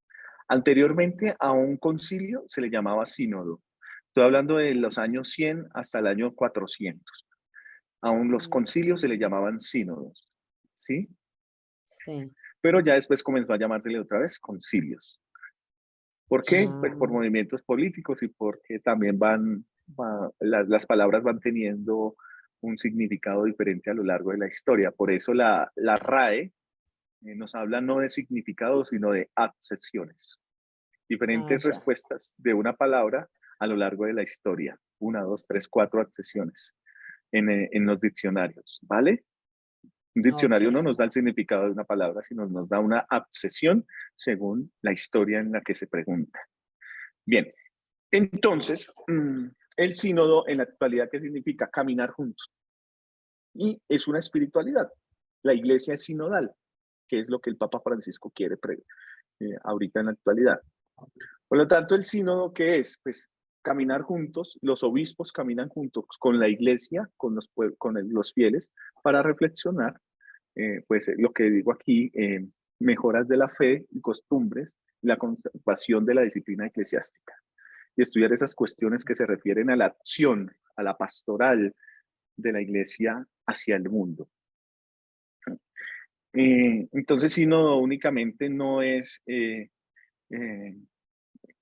Anteriormente a un concilio se le llamaba sínodo. Estoy hablando de los años 100 hasta el año 400. Aún los Mm, concilios se le llamaban sínodos, ¿sí? sí. Pero ya después comenzó a llamársele otra vez concilios. ¿Por qué? Pues por Ah, movimientos políticos y porque también las palabras van teniendo un significado diferente a lo largo de la historia. Por eso la RAE nos habla no de significados, sino de accesiones. Diferentes ya. respuestas de una palabra a lo largo de la historia. 1, 2, 3, 4 accesiones en los diccionarios, ¿vale? Un Ok. diccionario no nos da el significado de una palabra, sino nos da una accesión según la historia en la que se pregunta. Bien, entonces, el sínodo en la actualidad, ¿qué significa? Caminar juntos. Y es una espiritualidad. La iglesia es sinodal, que es lo que el Papa Francisco quiere ahorita en la actualidad. Por lo tanto, el sínodo, ¿qué es? Pues caminar juntos, los obispos caminan juntos con la iglesia, con los fieles, para reflexionar, pues lo que digo aquí, mejoras de la fe y costumbres, y la conservación de la disciplina eclesiástica. Y estudiar esas cuestiones que se refieren a la acción, a la pastoral de la iglesia hacia el mundo. Entonces, sínodo únicamente no es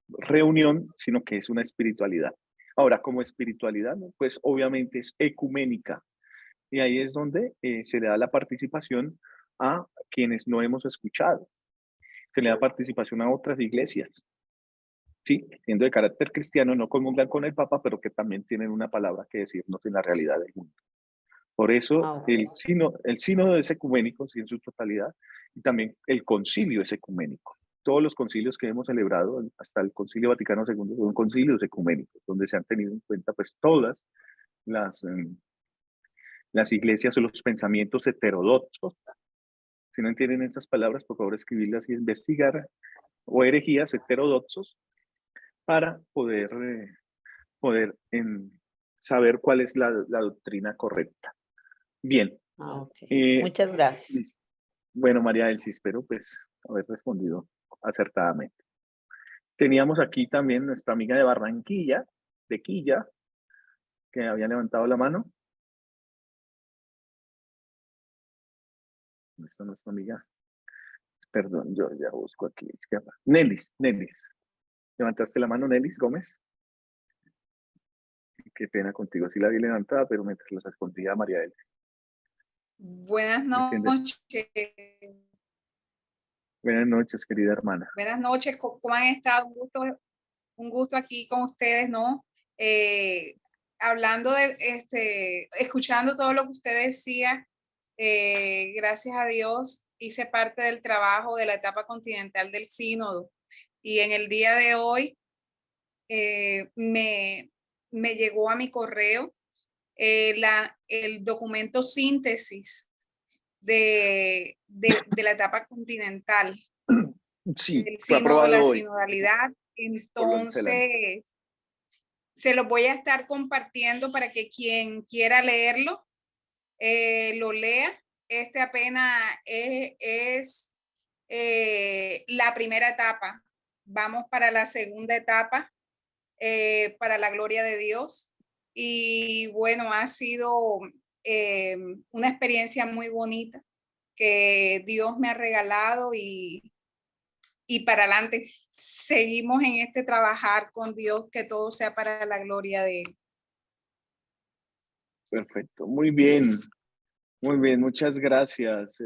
reunión, sino que es una espiritualidad. Ahora, como espiritualidad, pues obviamente es ecuménica. Y ahí es donde se le da la participación a quienes no hemos escuchado. Se le da participación a otras iglesias, ¿sí? Siendo de carácter cristiano, no comulgan con el Papa, pero que también tienen una palabra que decirnos en la realidad del mundo. Por eso Okay. el sínodo es ecuménico, sí, en su totalidad, y también el concilio es ecuménico. Todos los concilios que hemos celebrado, hasta el Concilio Vaticano II, son concilios ecuménicos, donde se han tenido en cuenta pues todas las iglesias o los pensamientos heterodoxos. Si no entienden estas palabras, por favor escribirlas y investigar, o herejías heterodoxos, para poder saber cuál es la doctrina correcta. Bien. Okay. Muchas gracias. Bueno, María Elsie, espero pues haber respondido acertadamente. Teníamos aquí también nuestra amiga de Barranquilla, de Quilla, que había levantado la mano. ¿Dónde está nuestra amiga? Perdón, yo ya busco aquí. Nelis. ¿Levantaste la mano, Nelis Gómez? Qué pena contigo, sí la vi levantada, pero mientras los respondía a María Elsie. Buenas noches. Buenas noches, querida hermana. Buenas noches, ¿cómo han estado? Un gusto aquí con ustedes, ¿no? Hablando escuchando todo lo que usted decía, gracias a Dios hice parte del trabajo de la etapa continental del sínodo, y en el día de hoy me llegó a mi correo el documento síntesis de la etapa continental. Sí, el fue sínodo, aprobado la hoy. sinodalidad. Entonces, se lo voy a estar compartiendo para que quien quiera leerlo, lo lea. Apenas es la primera etapa. Vamos para la segunda etapa, para la gloria de Dios. Y bueno, ha sido una experiencia muy bonita que Dios me ha regalado, y para adelante seguimos en este trabajar con Dios, que todo sea para la gloria de Él. Perfecto, muy bien, muchas gracias,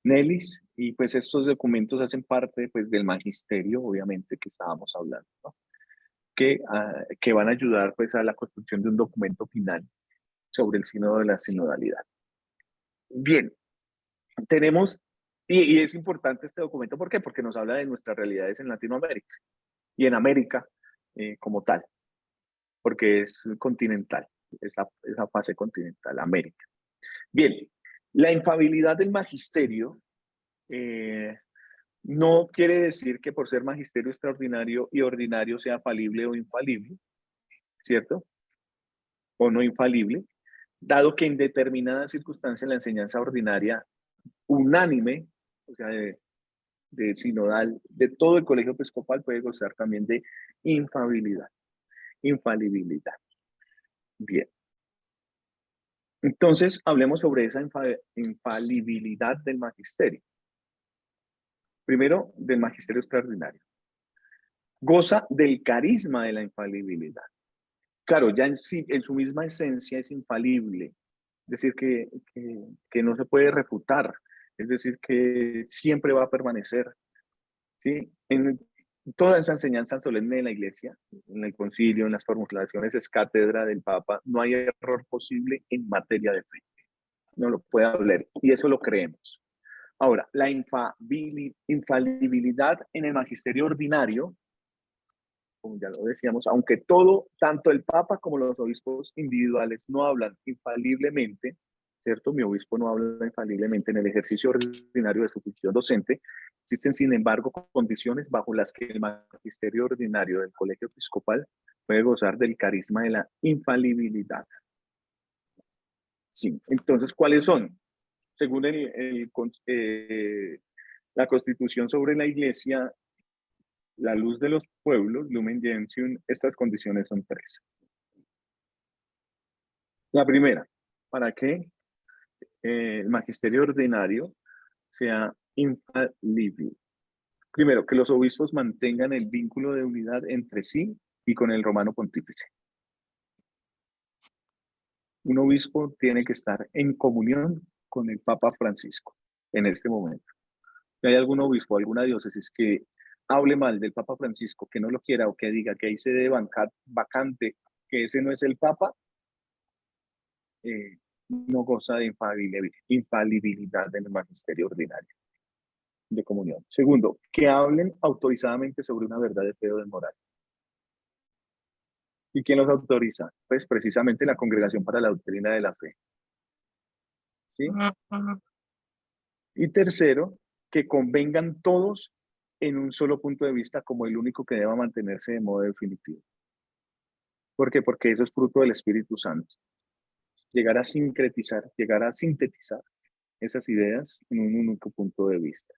Nelis. Y pues estos documentos hacen parte pues del magisterio, obviamente, que estábamos hablando, ¿no? Que van a ayudar pues a la construcción de un documento final sobre el sínodo de la sinodalidad. Bien, tenemos, y es importante este documento, ¿por qué? Porque nos habla de nuestras realidades en Latinoamérica y en América como tal, porque es continental, esa fase continental, América. Bien, la infalibilidad del magisterio no quiere decir que por ser magisterio extraordinario y ordinario sea falible o infalible, ¿cierto? O no infalible, dado que en determinadas circunstancias la enseñanza ordinaria unánime, o sea, de sinodal, de todo el colegio episcopal puede gozar también de infalibilidad. Bien. Entonces, hablemos sobre esa infalibilidad del magisterio. Primero, del magisterio extraordinario. Goza del carisma de la infalibilidad. Claro, ya en sí, en su misma esencia es infalible. Es decir, que no se puede refutar. Es decir, que siempre va a permanecer. ¿Sí? En toda esa enseñanza solemne de la Iglesia, en el concilio, en las formulaciones, es cátedra del Papa, no hay error posible en materia de fe. No lo puede hablar, y eso lo creemos. Ahora, la infalibilidad en el magisterio ordinario, como ya lo decíamos, aunque tanto el Papa como los obispos individuales no hablan infaliblemente, ¿cierto? Mi obispo no habla infaliblemente en el ejercicio ordinario de su función docente. Existen, sin embargo, condiciones bajo las que el magisterio ordinario del colegio episcopal puede gozar del carisma de la infalibilidad. Sí, entonces, ¿cuáles son? según la Constitución sobre la Iglesia, la luz de los pueblos, Lumen Gentium, estas condiciones son 3. La primera, para que el magisterio ordinario sea infalible. Primero, que los obispos mantengan el vínculo de unidad entre sí y con el romano pontífice. Un obispo tiene que estar en comunión con el Papa Francisco en este momento. Si hay algún obispo, alguna diócesis que hable mal del Papa Francisco, que no lo quiera o que diga que ahí se debe vacante, que ese no es el Papa, no goza de infalibilidad en el magisterio ordinario de comunión. Segundo, que hablen autorizadamente sobre una verdad de fe o de moral. ¿Y quién los autoriza? Pues precisamente la Congregación para la Doctrina de la Fe. ¿Sí? Y tercero, que convengan todos en un solo punto de vista como el único que deba mantenerse de modo definitivo. ¿Por qué? Porque eso es fruto del Espíritu Santo. Llegar a sincretizar, llegar a sintetizar esas ideas en un único punto de vista.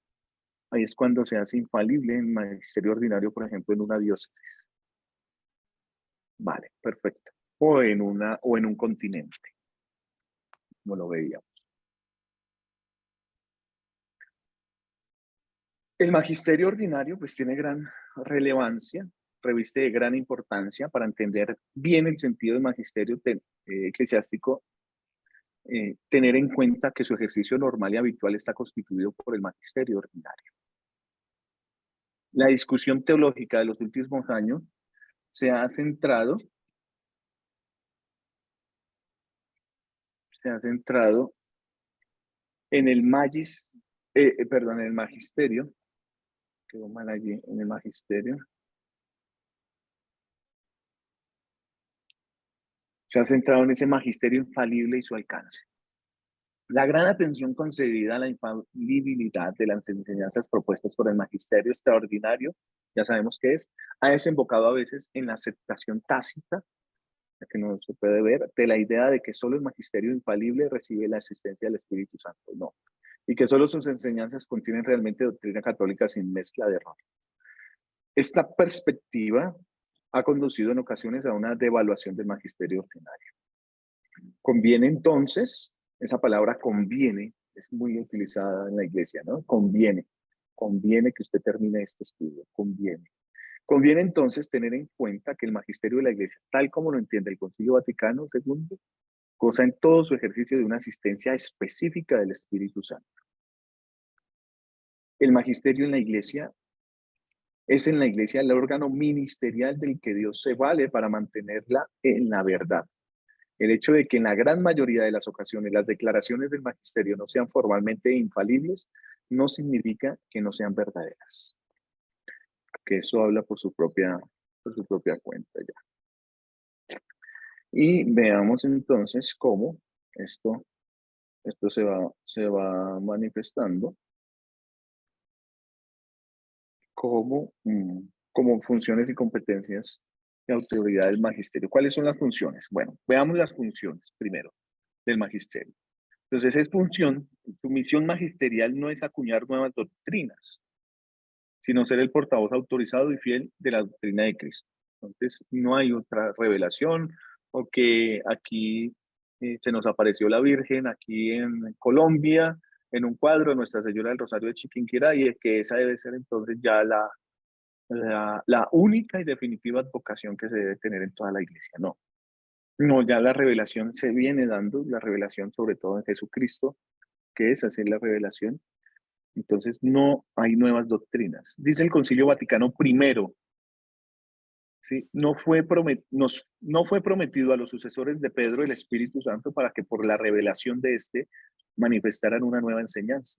Ahí es cuando se hace infalible en magisterio ordinario, por ejemplo, en una diócesis. Vale, perfecto. O en un continente, como lo veíamos. El magisterio ordinario pues tiene gran relevancia, reviste de gran importancia para entender bien el sentido del magisterio eclesiástico, tener en cuenta que su ejercicio normal y habitual está constituido por el magisterio ordinario. La discusión teológica de los últimos años se ha centrado en el magisterio, quedó mal allí, en el magisterio. Se ha centrado en ese magisterio infalible y su alcance. La gran atención concedida a la infalibilidad de las enseñanzas propuestas por el magisterio extraordinario, ya sabemos qué es, ha desembocado a veces en la aceptación tácita, que no se puede ver, de la idea de que solo el magisterio infalible recibe la asistencia del Espíritu Santo. No. Y que solo sus enseñanzas contienen realmente doctrina católica sin mezcla de error. Esta perspectiva ha conducido en ocasiones a una devaluación del magisterio ordinario. Conviene entonces, esa palabra conviene, es muy utilizada en la iglesia, ¿no? Conviene que usted termine este estudio, conviene. Conviene entonces tener en cuenta que el magisterio de la iglesia, tal como lo entiende el Concilio Vaticano II, goza en todo su ejercicio de una asistencia específica del Espíritu Santo. El magisterio en la iglesia es en la iglesia el órgano ministerial del que Dios se vale para mantenerla en la verdad. El hecho de que en la gran mayoría de las ocasiones las declaraciones del magisterio no sean formalmente infalibles no significa que no sean verdaderas. Que eso habla por su propia cuenta ya. Y veamos entonces cómo esto se va manifestando como funciones y competencias de autoridad del magisterio. ¿Cuáles son las funciones? Bueno, veamos las funciones primero del magisterio. Entonces, su misión magisterial no es acuñar nuevas doctrinas, sino ser el portavoz autorizado y fiel de la doctrina de Cristo. Entonces, no hay otra revelación o que aquí se nos apareció la Virgen, aquí en Colombia, en un cuadro de Nuestra Señora del Rosario de Chiquinquirá, y es que esa debe ser entonces ya la única y definitiva advocación que se debe tener en toda la iglesia. No, ya la revelación se viene dando, la revelación sobre todo en Jesucristo, que es hacer la revelación. Entonces no hay nuevas doctrinas. Dice el Concilio Vaticano I, ¿sí? No fue prometido a los sucesores de Pedro el Espíritu Santo para que por la revelación de éste manifestaran una nueva enseñanza,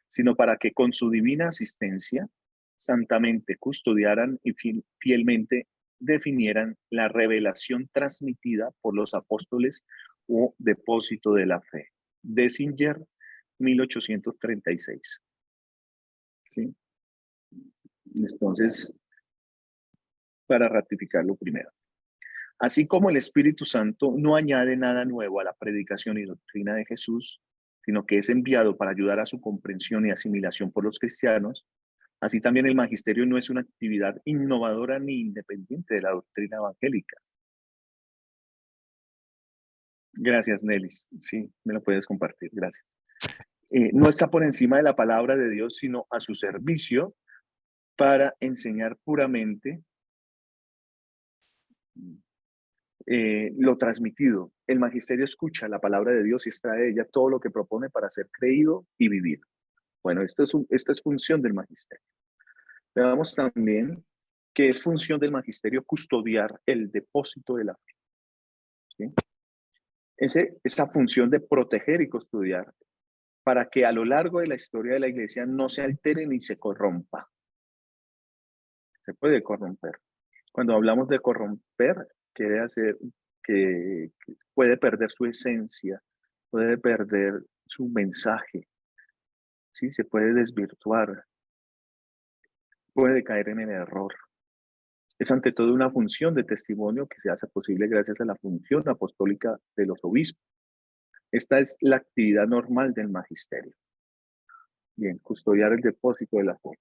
sino para que con su divina asistencia santamente custodiaran y fielmente definieran la revelación transmitida por los apóstoles o depósito de la fe. Dessinger, 1836. ¿Sí? Entonces, para ratificarlo primero. Así como el Espíritu Santo no añade nada nuevo a la predicación y doctrina de Jesús, sino que es enviado para ayudar a su comprensión y asimilación por los cristianos, así también el magisterio no es una actividad innovadora ni independiente de la doctrina evangélica. Gracias, Nelis. Sí, me lo puedes compartir. Gracias. No está por encima de la palabra de Dios, sino a su servicio para enseñar puramente lo transmitido. El magisterio escucha la palabra de Dios y extrae de ella todo lo que propone para ser creído y vivido. Bueno, esto es función del magisterio. Veamos también que es función del magisterio custodiar el depósito de la fe. ¿Sí? Esa función de proteger y custodiar para que a lo largo de la historia de la iglesia no se altere ni se corrompa. Se puede corromper. Cuando hablamos de corromper, quiere hacer que puede perder su esencia, puede perder su mensaje, ¿sí? Se puede desvirtuar, puede caer en el error. Es ante todo una función de testimonio que se hace posible gracias a la función apostólica de los obispos. Esta es la actividad normal del magisterio. Bien, custodiar el depósito de la fe.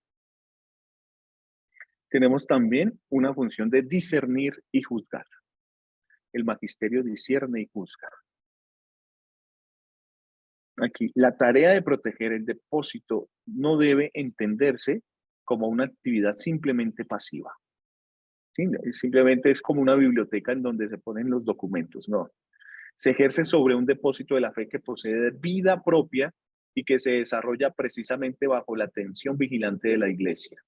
Tenemos también una función de discernir y juzgar. El magisterio discierne y juzga. Aquí, la tarea de proteger el depósito no debe entenderse como una actividad simplemente pasiva. ¿Sí? Simplemente es como una biblioteca en donde se ponen los documentos, no. Se ejerce sobre un depósito de la fe que posee vida propia y que se desarrolla precisamente bajo la atención vigilante de la iglesia.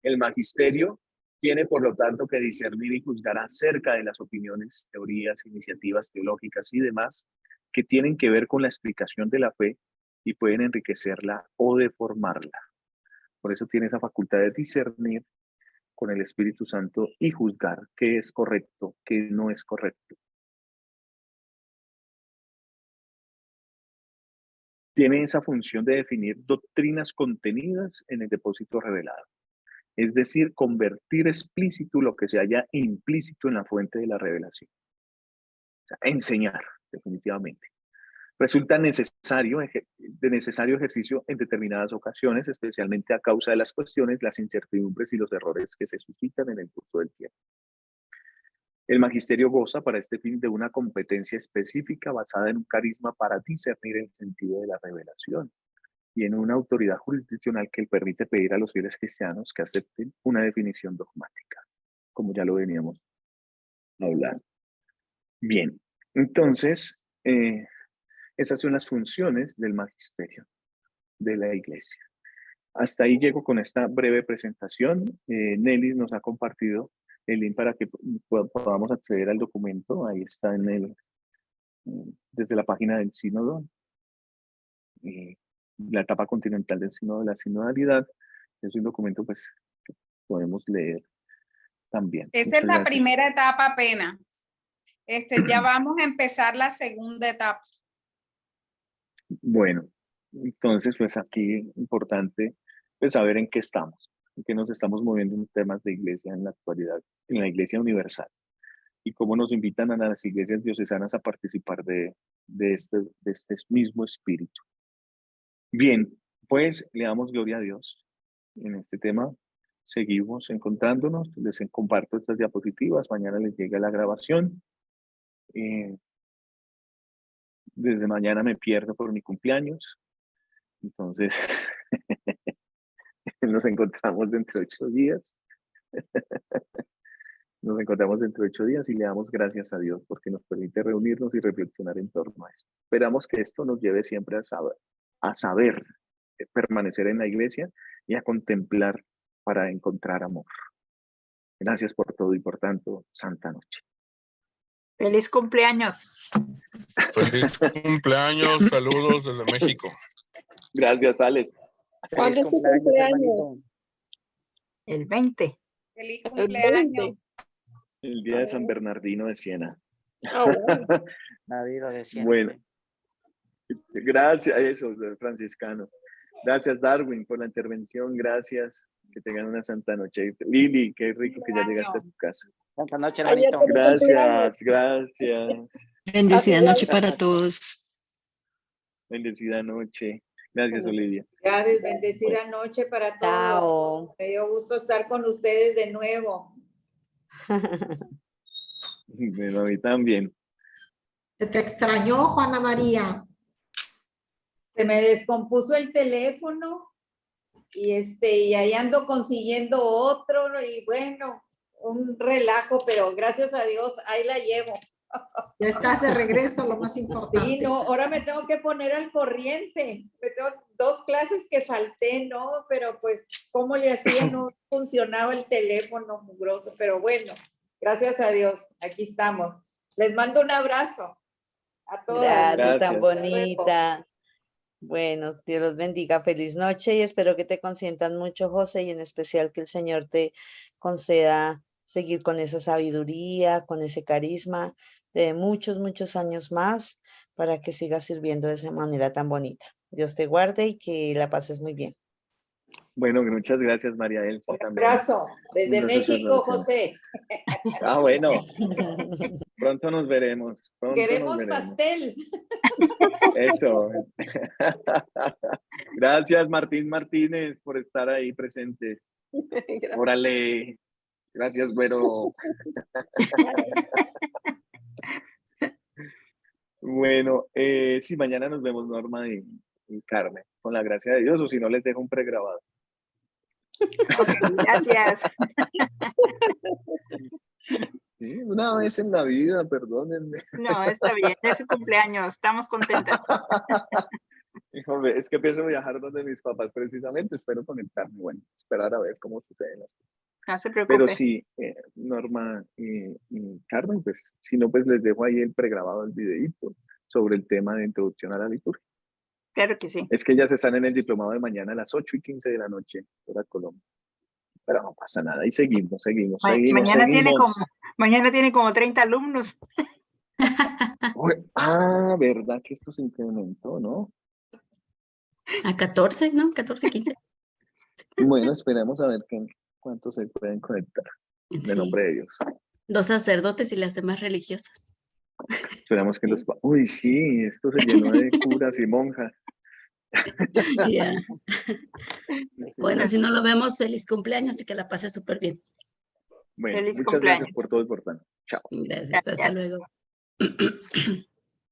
El magisterio tiene, por lo tanto, que discernir y juzgar acerca de las opiniones, teorías, iniciativas teológicas y demás que tienen que ver con la explicación de la fe y pueden enriquecerla o deformarla. Por eso tiene esa facultad de discernir con el Espíritu Santo y juzgar qué es correcto, qué no es correcto. Tiene esa función de definir doctrinas contenidas en el depósito revelado. Es decir, convertir explícito lo que se halla implícito en la fuente de la revelación. O sea, enseñar, definitivamente. Resulta de necesario ejercicio en determinadas ocasiones, especialmente a causa de las cuestiones, las incertidumbres y los errores que se suscitan en el curso del tiempo. El magisterio goza para este fin de una competencia específica basada en un carisma para discernir el sentido de la revelación y en una autoridad jurisdiccional que permite pedir a los fieles cristianos que acepten una definición dogmática, como ya lo veníamos hablando. Bien, entonces, esas son las funciones del magisterio de la iglesia. Hasta ahí llego con esta breve presentación. Nelly nos ha compartido el link para que podamos acceder al documento. Ahí está desde la página del sínodo. La etapa continental del sínodo de la sinodalidad. Es un documento pues, que podemos leer también. Esa es la primera etapa apenas. Ya vamos a empezar la segunda etapa. Bueno, entonces pues aquí importante pues saber en qué estamos, en qué nos estamos moviendo en temas de iglesia en la actualidad, en la iglesia universal, y cómo nos invitan a las iglesias diocesanas a participar de este mismo espíritu. Bien, pues le damos gloria a Dios en este tema. Seguimos encontrándonos, les comparto estas diapositivas, mañana les llega la grabación. Desde mañana me pierdo por mi cumpleaños, entonces nos encontramos dentro de 8 días. Nos encontramos dentro de 8 días y le damos gracias a Dios porque nos permite reunirnos y reflexionar en torno a esto. Esperamos que esto nos lleve siempre a saber permanecer en la iglesia y a contemplar para encontrar amor. Gracias por todo y por tanto, santa noche. ¡Feliz cumpleaños! Feliz cumpleaños, saludos desde México. Gracias, Alex. Feliz cumpleaños, hermanito. El 20. ¡Feliz cumpleaños! El día de San Bernardino de Siena. Navidad de Siena. Bueno, gracias, eso, franciscano. Gracias, Darwin, por la intervención. Gracias. Que tengan una santa noche. Lili, qué rico que ya llegaste a tu casa. Santa noche, hermanito. Gracias, gracias. Bendecida noche para todos. Bendecida noche. Gracias, Olivia. Gracias, bendecida noche para todos. Chao. Me dio gusto estar con ustedes de nuevo. Bueno, a mí también. ¿Se te extrañó, Juana María? Se me descompuso el teléfono y ahí ando consiguiendo otro y bueno, un relajo, pero gracias a Dios ahí la llevo. Ya estás de regreso, lo más importante. Sí, no, ahora me tengo que poner al corriente. Me tengo 2 clases que falté, ¿no? Pero pues, ¿cómo le hacía? No funcionaba el teléfono mugroso, pero bueno, gracias a Dios, aquí estamos. Les mando un abrazo a todos. Gracias, Gracias. tan bonita. Bueno, Dios los bendiga, feliz noche y espero que te consientan mucho, José, y en especial que el Señor te conceda seguir con esa sabiduría, con ese carisma de muchos, muchos años más para que sigas sirviendo de esa manera tan bonita. Dios te guarde y que la pases muy bien. Bueno, muchas gracias, María Elsa. Un También. abrazo desde Nosotros México, lo hacemos. José. Ah, bueno, pronto nos veremos. Pronto nos Queremos veremos. pastel. Eso. Gracias, Martín Martínez, por estar ahí presente. Órale. Gracias, güero. Bueno, sí, mañana nos vemos, Norma y Carmen, con la gracia de Dios, o si no, les dejo un pregrabado. Ok, gracias. Sí, una vez en la vida, perdónenme. No, está bien, es su cumpleaños, estamos contentos. Híjole, es que pienso viajar donde mis papás precisamente, espero conectarme, bueno, esperar a ver cómo suceden las cosas. No se Pero preocupe. sí, Norma y Carmen, pues si no, pues les dejo ahí el pregrabado del videíto sobre el tema de introducción a la liturgia. Claro que sí. Es que ellas están en el diplomado de mañana a las 8:15 de la noche, hora Colombia. Pero no pasa nada, y seguimos. Mañana tiene como 30 alumnos. ¿Verdad que esto se incrementó, no? A 14, ¿no? 14, 15. Bueno, esperemos a ver cuántos se pueden conectar, de Sí. nombre de Dios. 2 sacerdotes y las demás religiosas. Esperamos que los... Uy, sí, esto se llenó de curas y monjas. Ya. Sí, Bueno, si sí. no lo vemos, feliz cumpleaños y que la pase súper bien. Bueno, Feliz muchas cumpleaños. gracias por todo y por tanto. Chao. Gracias, hasta Gracias. luego.